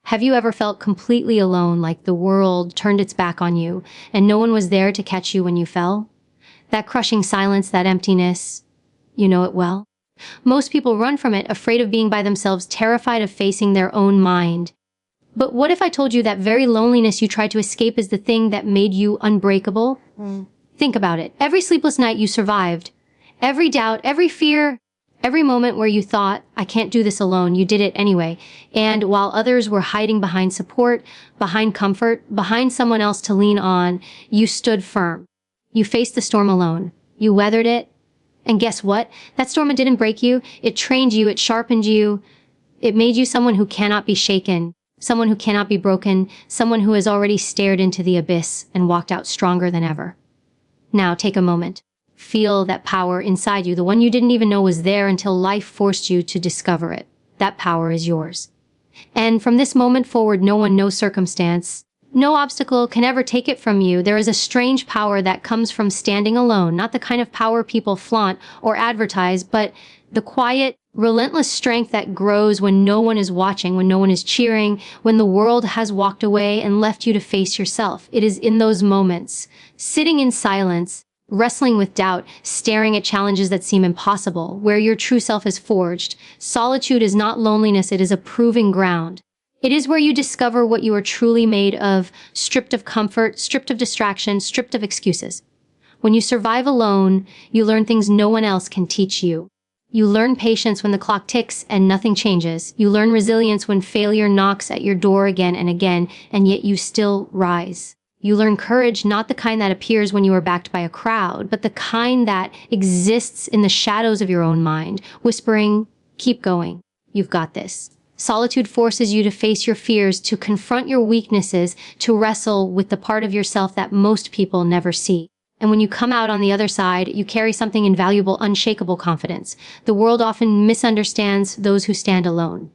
Have you ever felt completely alone, like the world turned its back on you and no one was there to catch you when you fell? That crushing silence, that emptiness, you know it well. Most people run from it, afraid of being by themselves, terrified of facing their own mind. But what if I told you that very loneliness you tried to escape is the thing that made you unbreakable? Think about it. Every sleepless night you survived, every doubt, every fear, every moment where you thought, I can't do this alone, you did it anyway. And while others were hiding behind support, behind comfort, behind someone else to lean on, you stood firm. You faced the storm alone. You weathered it. And guess what? That storm didn't break you. It trained you. It sharpened you. It made you someone who cannot be shaken, someone who cannot be broken, someone who has already stared into the abyss and walked out stronger than ever. Now take a moment. Feel that power inside you, the one you didn't even know was there until life forced you to discover it. That power is yours. And from this moment forward, no one, no circumstance, no obstacle can ever take it from you. There is a strange power that comes from standing alone, not the kind of power people flaunt or advertise, but the quiet, relentless strength that grows when no one is watching, when no one is cheering, when the world has walked away and left you to face yourself. It is in those moments, sitting in silence, wrestling with doubt, staring at challenges that seem impossible, where your true self is forged. Solitude is not loneliness, it is a proving ground. It is where you discover what you are truly made of, stripped of comfort, stripped of distraction, stripped of excuses. When you survive alone, you learn things no one else can teach you. You learn patience when the clock ticks and nothing changes. You learn resilience when failure knocks at your door again and again, and yet you still rise. You learn courage, not the kind that appears when you are backed by a crowd, but the kind that exists in the shadows of your own mind, whispering, keep going, you've got this. Solitude forces you to face your fears, to confront your weaknesses, to wrestle with the part of yourself that most people never see. And when you come out on the other side, you carry something invaluable, unshakable confidence. The world often misunderstands those who stand alone.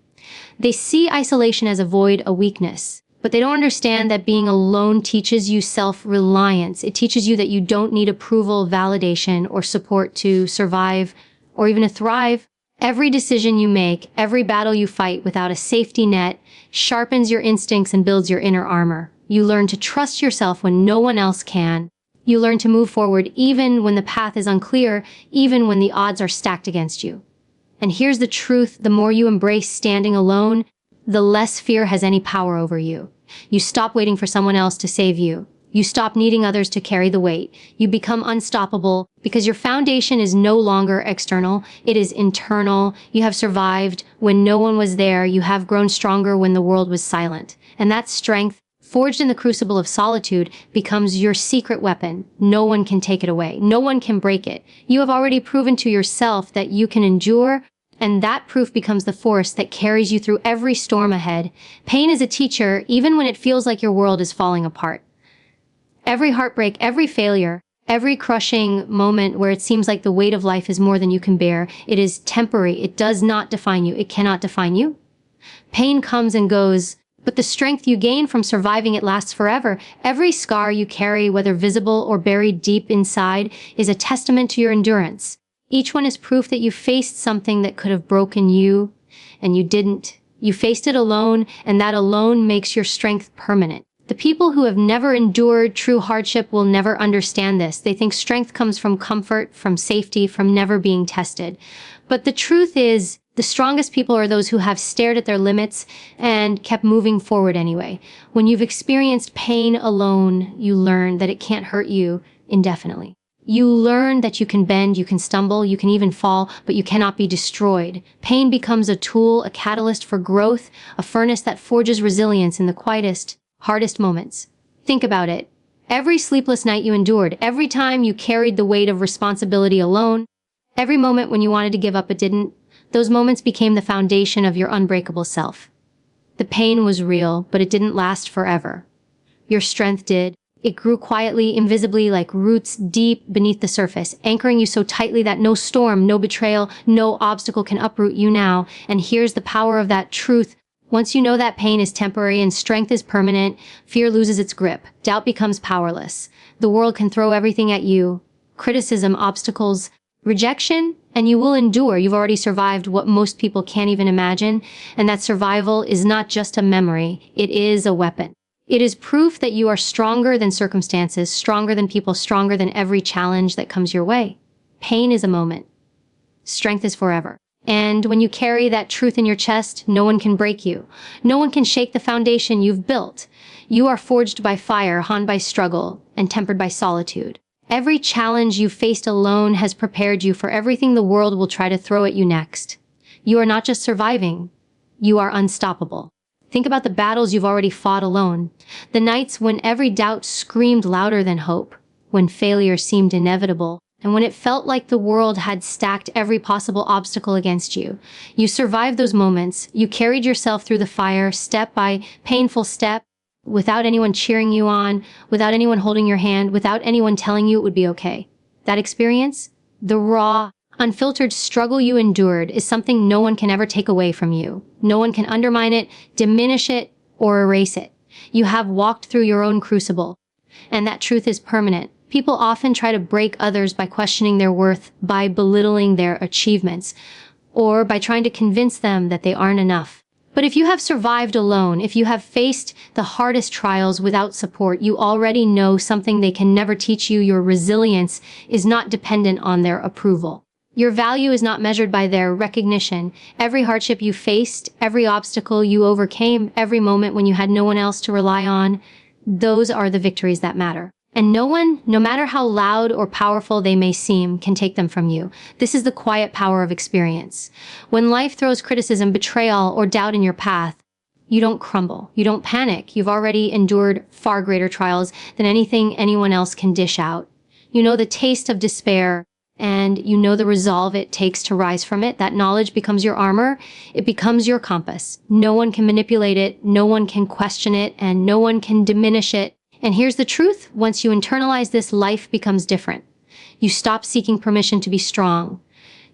They see isolation as a void, a weakness. But they don't understand that being alone teaches you self-reliance. It teaches you that you don't need approval, validation, or support to survive or even to thrive. Every decision you make, every battle you fight without a safety net sharpens your instincts and builds your inner armor. You learn to trust yourself when no one else can. You learn to move forward even when the path is unclear, even when the odds are stacked against you. And here's the truth, the more you embrace standing alone, the less fear has any power over you. You stop waiting for someone else to save you. You stop needing others to carry the weight. You become unstoppable because your foundation is no longer external. It is internal. You have survived when no one was there. You have grown stronger when the world was silent. And that strength, forged in the crucible of solitude, becomes your secret weapon. No one can take it away. No one can break it. You have already proven to yourself that you can endure, and that proof becomes the force that carries you through every storm ahead. Pain is a teacher, even when it feels like your world is falling apart. Every heartbreak, every failure, every crushing moment where it seems like the weight of life is more than you can bear, it is temporary. It does not define you. It cannot define you. Pain comes and goes, but the strength you gain from surviving it lasts forever. Every scar you carry, whether visible or buried deep inside, is a testament to your endurance. Each one is proof that you faced something that could have broken you, and you didn't. You faced it alone, and that alone makes your strength permanent. The people who have never endured true hardship will never understand this. They think strength comes from comfort, from safety, from never being tested. But the truth is, the strongest people are those who have stared at their limits and kept moving forward anyway. When you've experienced pain alone, you learn that it can't hurt you indefinitely. You learn that you can bend, you can stumble, you can even fall, but you cannot be destroyed. Pain becomes a tool, a catalyst for growth, a furnace that forges resilience in the quietest, hardest moments. Think about it. Every sleepless night you endured, every time you carried the weight of responsibility alone, every moment when you wanted to give up but didn't, those moments became the foundation of your unbreakable self. The pain was real, but it didn't last forever. Your strength did. It grew quietly, invisibly, like roots deep beneath the surface, anchoring you so tightly that no storm, no betrayal, no obstacle can uproot you now. And here's the power of that truth. Once you know that pain is temporary and strength is permanent, fear loses its grip. Doubt becomes powerless. The world can throw everything at you. Criticism, obstacles, rejection, And you will endure. You've already survived what most people can't even imagine. And that survival is not just a memory. It is a weapon. It is proof that you are stronger than circumstances, stronger than people, stronger than every challenge that comes your way. Pain is a moment. Strength is forever. And when you carry that truth in your chest, no one can break you. No one can shake the foundation you've built. You are forged by fire, honed by struggle, and tempered by solitude. Every challenge you faced alone has prepared you for everything the world will try to throw at you next. You are not just surviving, you are unstoppable. Think about the battles you've already fought alone. The nights when every doubt screamed louder than hope, when failure seemed inevitable, and when it felt like the world had stacked every possible obstacle against you. You survived those moments. You carried yourself through the fire, step by painful step, without anyone cheering you on, without anyone holding your hand, without anyone telling you it would be okay. That experience, the raw, unfiltered struggle you endured, is something no one can ever take away from you. No one can undermine it, diminish it, or erase it. You have walked through your own crucible, and that truth is permanent. People often try to break others by questioning their worth, by belittling their achievements, or by trying to convince them that they aren't enough. But if you have survived alone, if you have faced the hardest trials without support, you already know something they can never teach you. Your resilience is not dependent on their approval. Your value is not measured by their recognition. Every hardship you faced, every obstacle you overcame, every moment when you had no one else to rely on, those are the victories that matter. And no one, no matter how loud or powerful they may seem, can take them from you. This is the quiet power of experience. When life throws criticism, betrayal, or doubt in your path, you don't crumble. You don't panic. You've already endured far greater trials than anything anyone else can dish out. You know the taste of despair, and you know the resolve it takes to rise from it. That knowledge becomes your armor. It becomes your compass. No one can manipulate it. No one can question it, and no one can diminish it. And here's the truth. Once you internalize this, life becomes different. You stop seeking permission to be strong.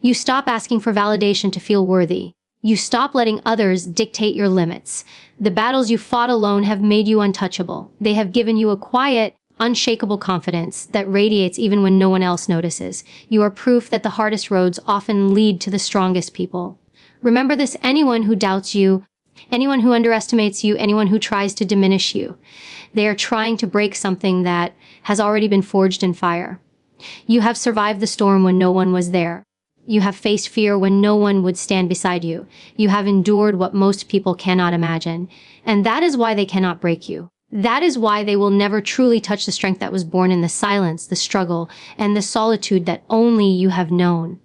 You stop asking for validation to feel worthy. You stop letting others dictate your limits. The battles you fought alone have made you untouchable. They have given you a quiet, unshakable confidence that radiates even when no one else notices. You are proof that the hardest roads often lead to the strongest people. Remember this: anyone who doubts you, anyone who underestimates you, anyone who tries to diminish you, they are trying to break something that has already been forged in fire. You have survived the storm when no one was there. You have faced fear when no one would stand beside you. You have endured what most people cannot imagine. And that is why they cannot break you. That is why they will never truly touch the strength that was born in the silence, the struggle, and the solitude that only you have known.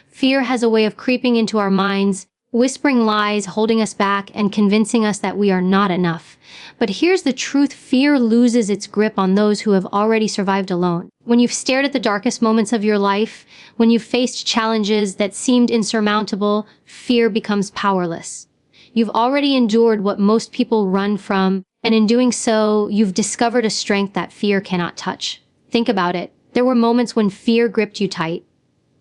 Fear has a way of creeping into our minds, whispering lies, holding us back, and convincing us that we are not enough. But here's the truth: fear loses its grip on those who have already survived alone. When you've stared at the darkest moments of your life, when you've faced challenges that seemed insurmountable, fear becomes powerless. You've already endured what most people run from, and in doing so, you've discovered a strength that fear cannot touch. Think about it. There were moments when fear gripped you tight,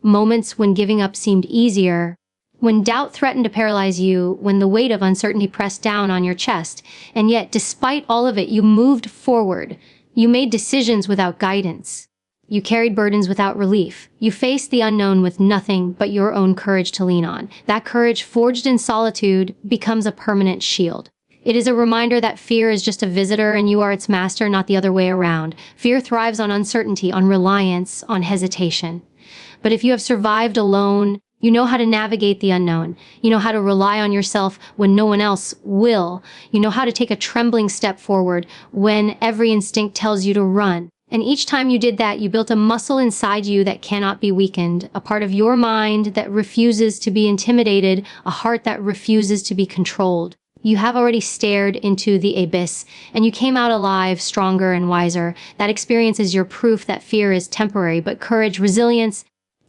moments when giving up seemed easier, when doubt threatened to paralyze you, when the weight of uncertainty pressed down on your chest. And yet, despite all of it, you moved forward. You made decisions without guidance. You carried burdens without relief. You faced the unknown with nothing but your own courage to lean on. That courage, forged in solitude, becomes a permanent shield. It is a reminder that fear is just a visitor and you are its master, not the other way around. Fear thrives on uncertainty, on reliance, on hesitation. But if you have survived alone, you know how to navigate the unknown. You know how to rely on yourself when no one else will. You know how to take a trembling step forward when every instinct tells you to run. And each time you did that, you built a muscle inside you that cannot be weakened, a part of your mind that refuses to be intimidated, a heart that refuses to be controlled. You have already stared into the abyss, and you came out alive, stronger and wiser. That experience is your proof that fear is temporary, but courage, resilience,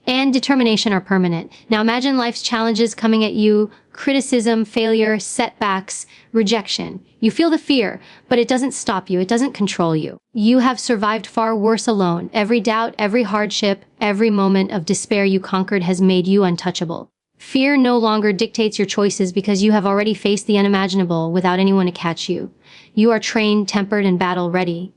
and determination are permanent. Now imagine life's challenges coming at you: criticism, failure, setbacks, rejection. You feel the fear, but it doesn't stop you. It doesn't control you. You have survived far worse alone. Every doubt, every hardship, every moment of despair you conquered has made you untouchable. Fear no longer dictates your choices because you have already faced the unimaginable without anyone to catch you. You are trained, tempered, and battle ready.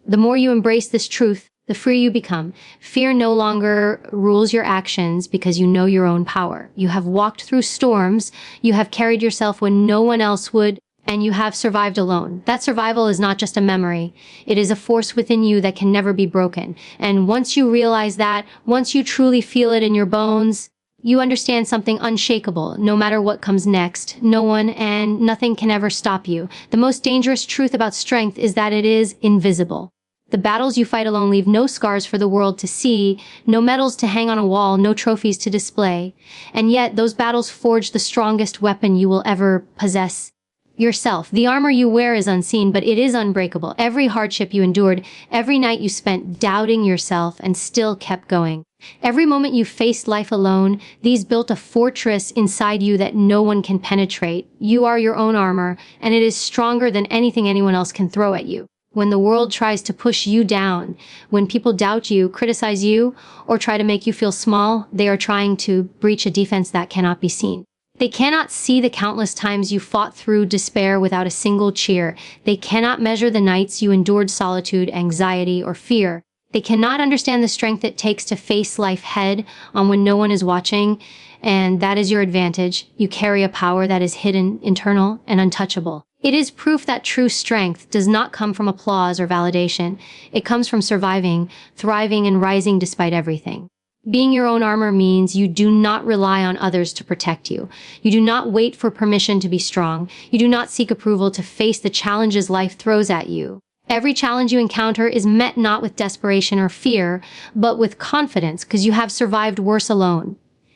The more you embrace this truth, the freer you become. Fear no longer rules your actions because you know your own power. You have walked through storms, you have carried yourself when no one else would, and you have survived alone. That survival is not just a memory. It is a force within you that can never be broken. And once you realize that, once you truly feel it in your bones, you understand something unshakable. No matter what comes next, no one and nothing can ever stop you. The most dangerous truth about strength is that it is invisible. The battles you fight alone leave no scars for the world to see, no medals to hang on a wall, no trophies to display. And yet, those battles forge the strongest weapon you will ever possess. Yourself. The armor you wear is unseen, but it is unbreakable. Every hardship you endured, every night you spent doubting yourself and still kept going. Every moment you faced life alone, these built a fortress inside you that no one can penetrate. You are your own armor, and it is stronger than anything anyone else can throw at you. When the world tries to push you down, when people doubt you, criticize you, or try to make you feel small, they are trying to breach a defense that cannot be seen. They cannot see the countless times you fought through despair without a single cheer. They cannot measure the nights you endured solitude, anxiety, or fear. They cannot understand the strength it takes to face life head on when no one is watching, and that is your advantage. You carry a power that is hidden, internal, and untouchable. It is proof that true strength does not come from applause or validation. It comes from surviving, thriving, and rising despite everything. Being your own armor means you do not rely on others to protect you. You do not wait for permission to be strong. You do not seek approval to face the challenges life throws at you. Every challenge you encounter is met not with desperation or fear, but with confidence, because you have survived worse alone.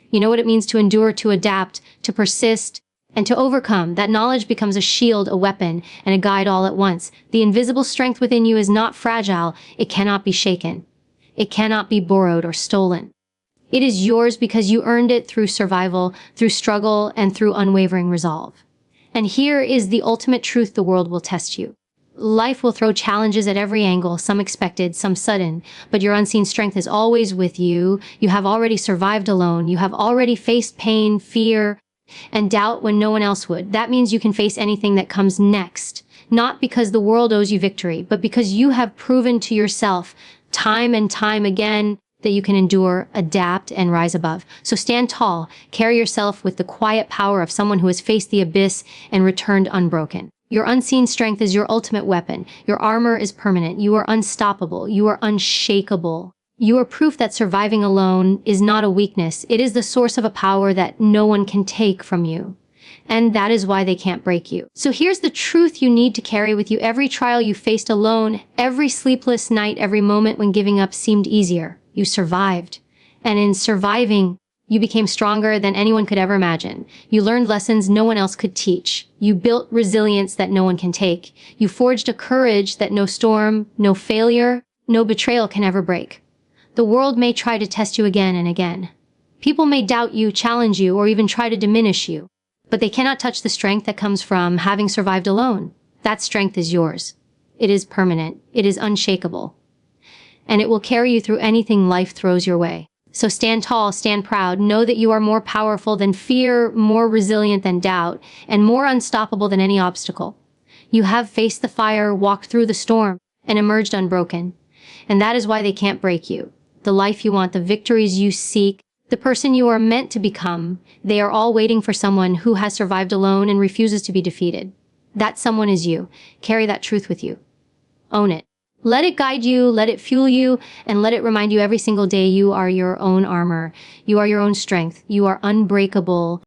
You know what it means to endure, to adapt, to persist, and to overcome. That knowledge becomes a shield, a weapon, and a guide all at once. The invisible strength within you is not fragile. It cannot be shaken. It cannot be borrowed or stolen. It is yours because you earned it through survival, through struggle, and through unwavering resolve. And here is the ultimate truth the world will test you. Life will throw challenges at every angle, some expected, some sudden, but your unseen strength is always with you. You have already survived alone. You have already faced pain, fear, and doubt when no one else would. That means you can face anything that comes next, not because the world owes you victory, but because you have proven to yourself time and time again that you can endure, adapt, and rise above. So stand tall, carry yourself with the quiet power of someone who has faced the abyss and returned unbroken. Your unseen strength is your ultimate weapon. Your armor is permanent. You are unstoppable. You are unshakable. You are proof that surviving alone is not a weakness. It is the source of a power that no one can take from you. And that is why they can't break you. So here's the truth you need to carry with you. Every trial you faced alone, every sleepless night, every moment when giving up seemed easier, you survived. And in surviving, you became stronger than anyone could ever imagine. You learned lessons no one else could teach. You built resilience that no one can take. You forged a courage that no storm, no failure, no betrayal can ever break. The world may try to test you again and again. People may doubt you, challenge you, or even try to diminish you. But they cannot touch the strength that comes from having survived alone. That strength is yours. It is permanent. It is unshakable. And it will carry you through anything life throws your way. So stand tall, stand proud, know that you are more powerful than fear, more resilient than doubt, and more unstoppable than any obstacle. You have faced the fire, walked through the storm, and emerged unbroken. And that is why they can't break you. The life you want, the victories you seek, the person you are meant to become, they are all waiting for someone who has survived alone and refuses to be defeated. That someone is you. Carry that truth with you. Own it. Let it guide you, let it fuel you, and let it remind you every single day you are your own armor. You are your own strength. You are unbreakable.